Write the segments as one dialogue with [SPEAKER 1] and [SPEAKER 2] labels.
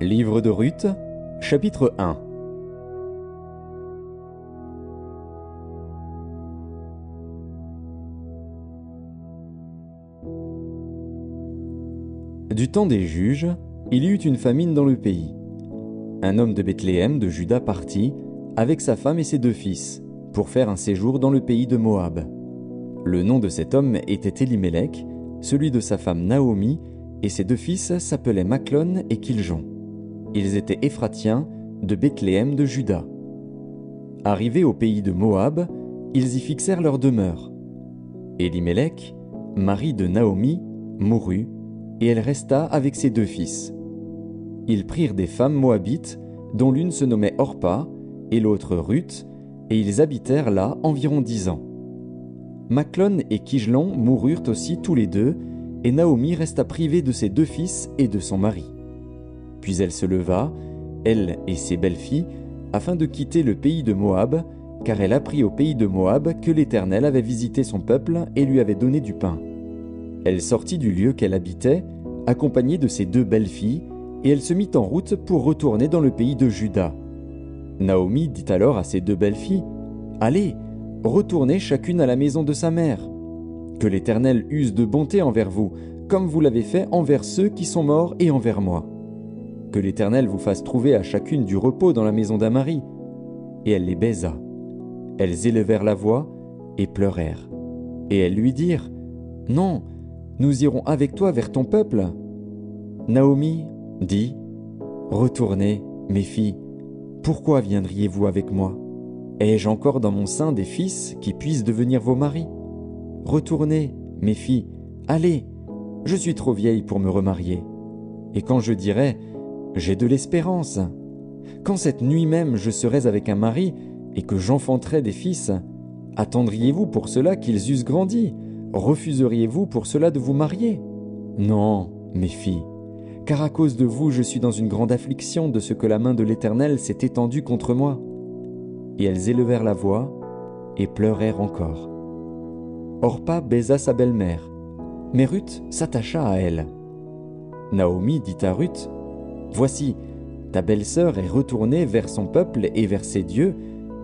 [SPEAKER 1] Livre de Ruth, chapitre 1. Du temps des juges, il y eut une famine dans le pays. Un homme de Bethléem de Juda partit, avec sa femme et ses 2 fils, pour faire un séjour dans le pays de Moab. Le nom de cet homme était Élimélec, celui de sa femme Naomi, et ses 2 fils s'appelaient Machlon et Kiljon. Ils étaient Éphratiens de Bethléem de Juda. Arrivés au pays de Moab, ils y fixèrent leur demeure. Élimélec, mari de Naomi, mourut, et elle resta avec ses 2 fils. Ils prirent des femmes moabites, dont l'une se nommait Orpa et l'autre Ruth, et ils habitèrent là environ 10 ans. Machlon et Kiljon moururent aussi tous les 2, et Naomi resta privée de ses 2 fils et de son mari. Puis elle se leva, elle et ses belles-filles, afin de quitter le pays de Moab, car elle apprit au pays de Moab que l'Éternel avait visité son peuple et lui avait donné du pain. Elle sortit du lieu qu'elle habitait, accompagnée de ses 2 belles-filles, et elle se mit en route pour retourner dans le pays de Juda. Naomi dit alors à ses 2 belles-filles, « Allez, retournez chacune à la maison de sa mère. Que l'Éternel use de bonté envers vous, comme vous l'avez fait envers ceux qui sont morts et envers moi. Que l'Éternel vous fasse trouver à chacune du repos dans la maison d'un mari. » Et elle les baisa. Elles élevèrent la voix et pleurèrent. Et elles lui dirent, « Non, nous irons avec toi vers ton peuple. » Naomi dit, « Retournez, mes filles, pourquoi viendriez-vous avec moi? Ai-je encore dans mon sein des fils qui puissent devenir vos maris? Retournez, mes filles, allez, je suis trop vieille pour me remarier. Et quand je dirai, j'ai de l'espérance, quand cette nuit même je serais avec un mari et que j'enfanterai des fils, attendriez-vous pour cela qu'ils eussent grandi? Refuseriez-vous pour cela de vous marier? Non, mes filles, car à cause de vous je suis dans une grande affliction de ce que la main de l'Éternel s'est étendue contre moi. Et elles élevèrent la voix et pleurèrent encore. Orpa baisa sa belle-mère, mais Ruth s'attacha à elle. Naomi dit à Ruth, « Voici, ta belle-sœur est retournée vers son peuple et vers ses dieux.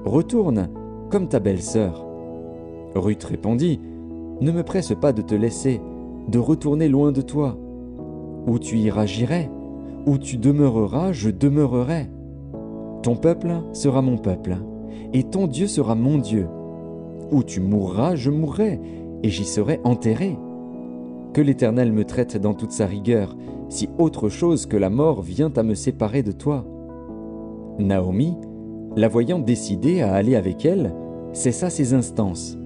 [SPEAKER 1] Retourne, comme ta belle-sœur. » Ruth répondit, « Ne me presse pas de te laisser, de retourner loin de toi. Où tu iras, j'irai. Où tu demeureras, je demeurerai. Ton peuple sera mon peuple, et ton Dieu sera mon Dieu. Où tu mourras, je mourrai, et j'y serai enterré. Que l'Éternel me traite dans toute sa rigueur, si autre chose que la mort vient à me séparer de toi. » Naomi, la voyant décidée à aller avec elle, cessa ses instances.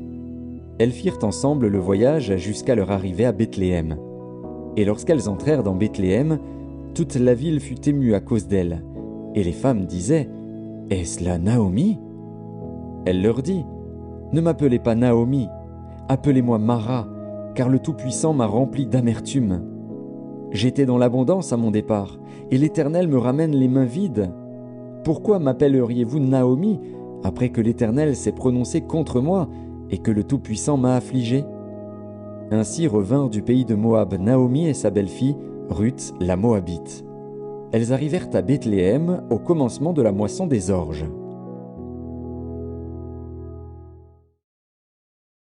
[SPEAKER 1] Elles firent ensemble le voyage jusqu'à leur arrivée à Bethléem. Et lorsqu'elles entrèrent dans Bethléem, toute la ville fut émue à cause d'elles. Et les femmes disaient, « Est-ce là Naomi ?» Elle leur dit, « Ne m'appelez pas Naomi, appelez-moi Mara, car le Tout-Puissant m'a rempli d'amertume. J'étais dans l'abondance à mon départ, et l'Éternel me ramène les mains vides. Pourquoi m'appelleriez-vous Naomi, après que l'Éternel s'est prononcé contre moi, et que le Tout-Puissant m'a affligé ?» Ainsi revinrent du pays de Moab Naomi et sa belle-fille, Ruth la Moabite. Elles arrivèrent à Bethléem au commencement de la moisson des orges.